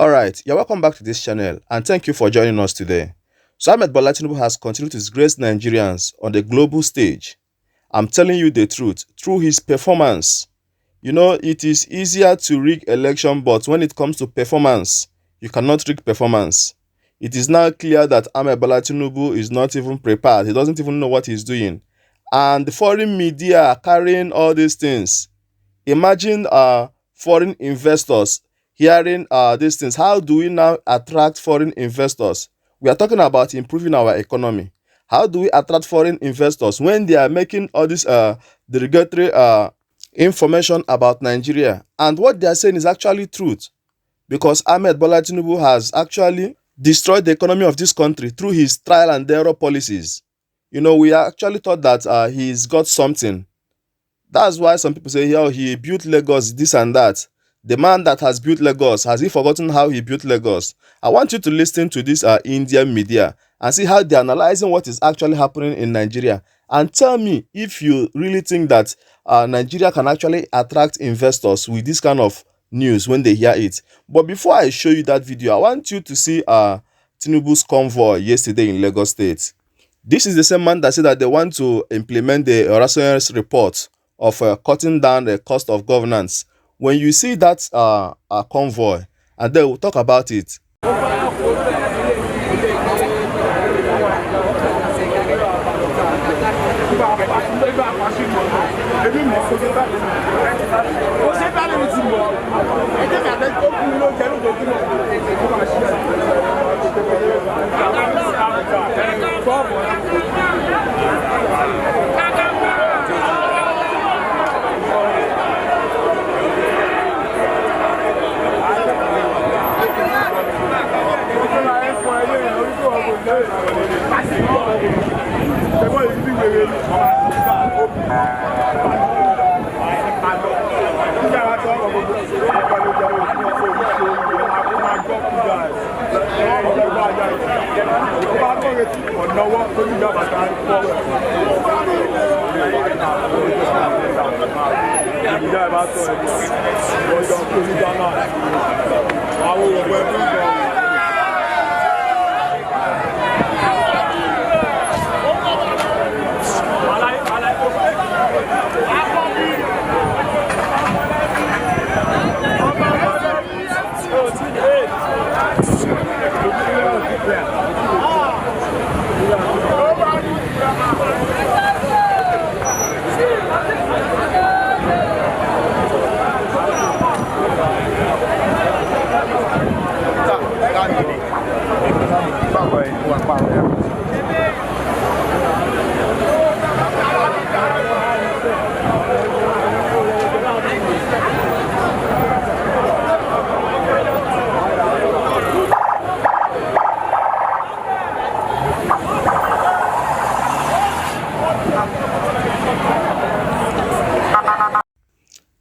Alright, you're welcome back to this channel and thank you for joining us today. So Bola Tinubu has continued to disgrace Nigerians on the global stage. I'm telling you the truth, through his performance. You know, it is easier to rig election, but when it comes to performance, you cannot rig performance. It is now clear that Bola Tinubu is not even prepared. He doesn't even know what he's doing. And the foreign media are carrying all these things. Imagine foreign investors hearing these things. How do we now attract foreign investors? We are talking about improving our economy. How do we attract foreign investors when they are making all this derogatory information about Nigeria? And what they are saying is actually truth, because Bola Tinubu has actually destroyed the economy of this country through his trial and error policies. You know, we actually thought that he's got something. That's why some people say, "Oh, he built Lagos, this and that." The man that has built Lagos, has he forgotten how he built Lagos? I want you to listen to this Indian media and see how they're analyzing what is actually happening in Nigeria. And tell me if you really think that Nigeria can actually attract investors with this kind of news when they hear it. But before I show you that video, I want you to see Tinubu's convoy yesterday in Lagos State. This is the same man that said that they want to implement the Orasoyers report of cutting down the cost of governance. When you see that convoy, and then we'll talk about it.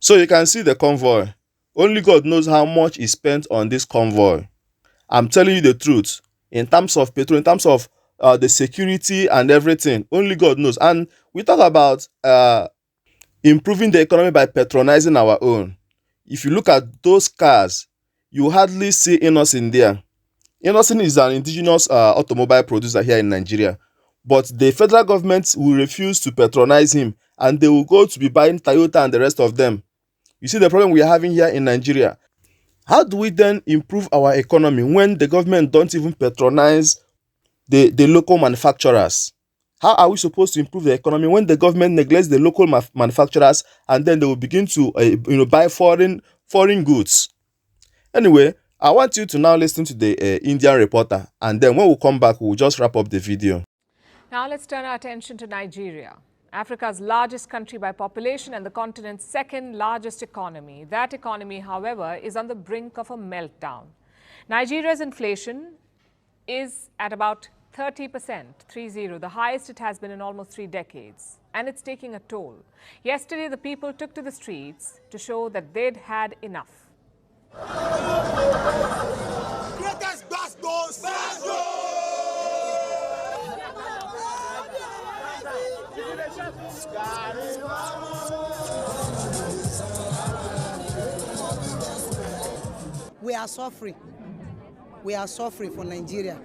So you can see the convoy. Only God knows how much is spent on this convoy. I'm telling you the truth. In terms of petrol, in terms of the security and everything, only God knows. And we talk about improving the economy by patronizing our own. If you look at those cars, you hardly see Innocent there. Innocent is an indigenous automobile producer here in Nigeria. But the federal government will refuse to patronize him, and they will go to be buying Toyota and the rest of them. You see the problem we are having here in Nigeria. How do we then improve our economy when the government don't even patronize the local manufacturers? How are we supposed to improve the economy when the government neglects the local manufacturers, and then they will begin to buy foreign goods? Anyway, I want you to now listen to the Indian reporter, and then when we come back, we'll just wrap up the video. Now let's turn our attention to Nigeria, Africa's largest country by population and the continent's second largest economy. That economy, however, is on the brink of a meltdown. Nigeria's inflation is at about 30%, 30, the highest it has been in almost 3 decades. And it's taking a toll. Yesterday, the people took to the streets to show that they'd had enough. We are suffering. we are suffering for Nigeria.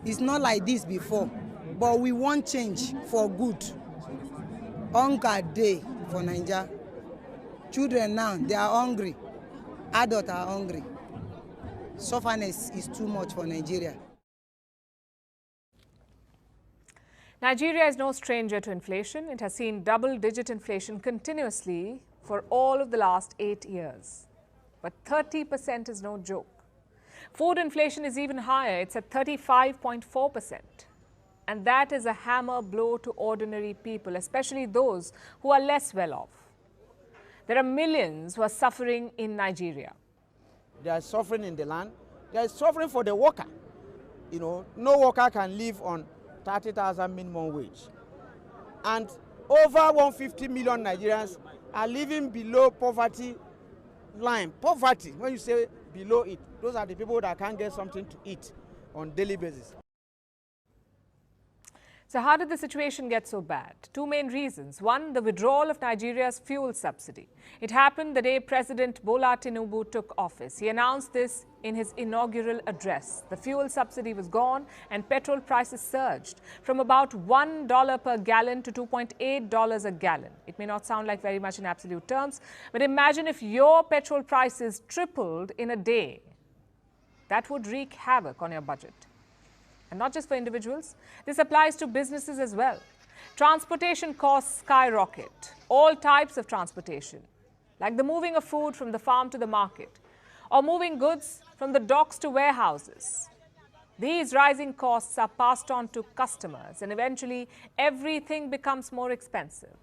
It's not like this before, but we want change for good. Hunger day for Nigeria. Children now, they are hungry. Adults are hungry. Sufferness is too much for Nigeria. Nigeria is no stranger to inflation. It has seen double-digit inflation continuously for all of the last 8 years. But 30% is no joke. Food inflation is even higher. It's at 35.4%. And that is a hammer blow to ordinary people, especially those who are less well off. There are millions who are suffering in Nigeria. They are suffering in the land. They are suffering for the worker. No worker can live on 30,000 minimum wage. And over 150 million Nigerians are living below poverty line. Poverty, when you say below it, those are the people that can't get something to eat on daily basis. So how did the situation get so bad? Two main reasons. One, the withdrawal of Nigeria's fuel subsidy. It happened the day President Bola Tinubu took office. He announced this in his inaugural address. The fuel subsidy was gone and petrol prices surged from about $1 per gallon to $2.8 a gallon. It may not sound like very much in absolute terms, but imagine if your petrol prices tripled in a day. That would wreak havoc on your budget. And not just for individuals, this applies to businesses as well. Transportation costs skyrocket. All types of transportation, like the moving of food from the farm to the market, or moving goods from the docks to warehouses. These rising costs are passed on to customers, and eventually everything becomes more expensive.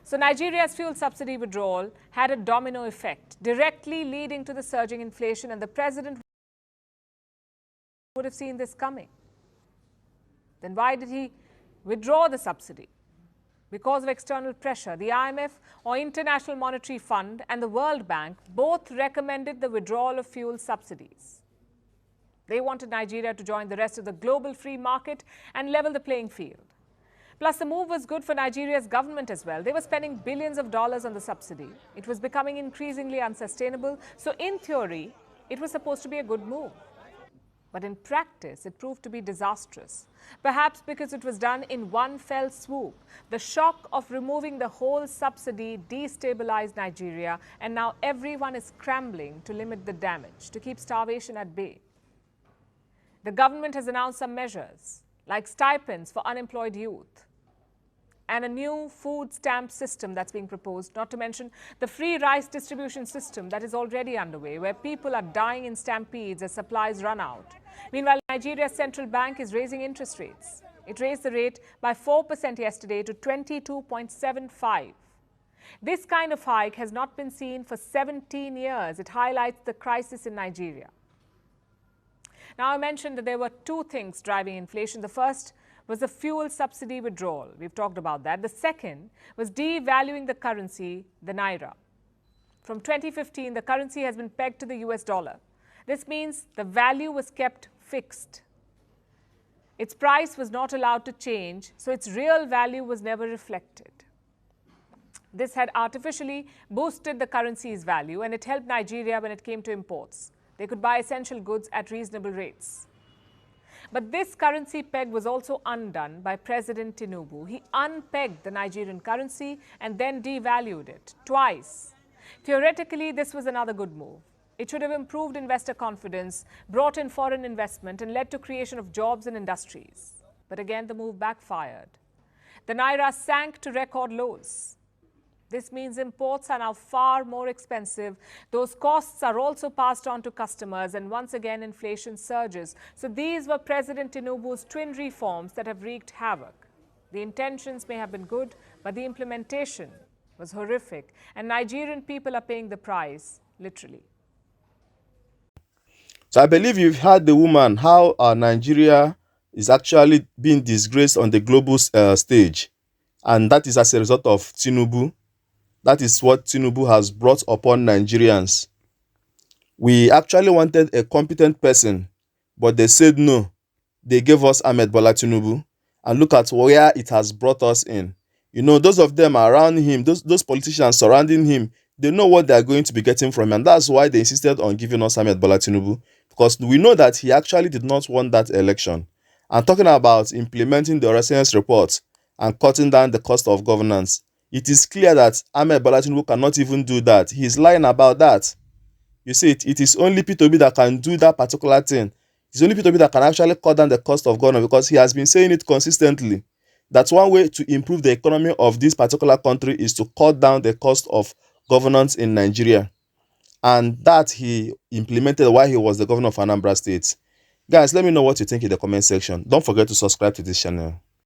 So Nigeria's fuel subsidy withdrawal had a domino effect, directly leading to the surging inflation, and the president would have seen this coming. Then why did he withdraw the subsidy? Because of external pressure. The IMF, or International Monetary Fund, and the World Bank both recommended the withdrawal of fuel subsidies. They wanted Nigeria to join the rest of the global free market and level the playing field. Plus, the move was good for Nigeria's government as well. They were spending billions of dollars on the subsidy. It was becoming increasingly unsustainable. So in theory, it was supposed to be a good move. But in practice, it proved to be disastrous. Perhaps because it was done in one fell swoop. The shock of removing the whole subsidy destabilized Nigeria, and now everyone is scrambling to limit the damage, to keep starvation at bay. The government has announced some measures, like stipends for unemployed youth, and a new food stamp system that's being proposed, not to mention the free rice distribution system that is already underway, where people are dying in stampedes as supplies run out. Meanwhile, Nigeria's central bank is raising interest rates. It raised the rate by 4% yesterday to 22.75. This kind of hike has not been seen for 17 years. It highlights the crisis in Nigeria. Now, I mentioned that there were two things driving inflation. The first was the fuel subsidy withdrawal. We've talked about that. The second was devaluing the currency, the Naira. From 2015, the currency has been pegged to the US dollar. This means the value was kept fixed. Its price was not allowed to change, so its real value was never reflected. This had artificially boosted the currency's value, and it helped Nigeria when it came to imports. They could buy essential goods at reasonable rates. But this currency peg was also undone by President Tinubu. He unpegged the Nigerian currency and then devalued it twice. Theoretically, this was another good move. It should have improved investor confidence, brought in foreign investment, and led to creation of jobs and industries. But again, the move backfired. The Naira sank to record lows. This means imports are now far more expensive. Those costs are also passed on to customers, and once again inflation surges. So these were President Tinubu's twin reforms that have wreaked havoc. The intentions may have been good, but the implementation was horrific, and Nigerian people are paying the price, literally. So I believe you've heard the woman how Nigeria is actually being disgraced on the global stage, and that is as a result of Tinubu. That is what Tinubu has brought upon Nigerians. We actually wanted a competent person, but they said no. They gave us Ahmed Bola Tinubu, and look at where it has brought us in. Those of them around him, those politicians surrounding him, they know what they are going to be getting from him, and that's why they insisted on giving us Ahmed Bola Tinubu, because we know that he actually did not want that election. And talking about implementing the Oresenius report and cutting down the cost of governance, it is clear that Ahmed Bola Tinubu cannot even do that. He's lying about that. You see, it is only P2B that can do that particular thing. It's only P2B that can actually cut down the cost of governance, because he has been saying it consistently. That's one way to improve the economy of this particular country, is to cut down the cost of governance in Nigeria. And that he implemented while he was the governor of Anambra State. Guys, let me know what you think in the comment section. Don't forget to subscribe to this channel.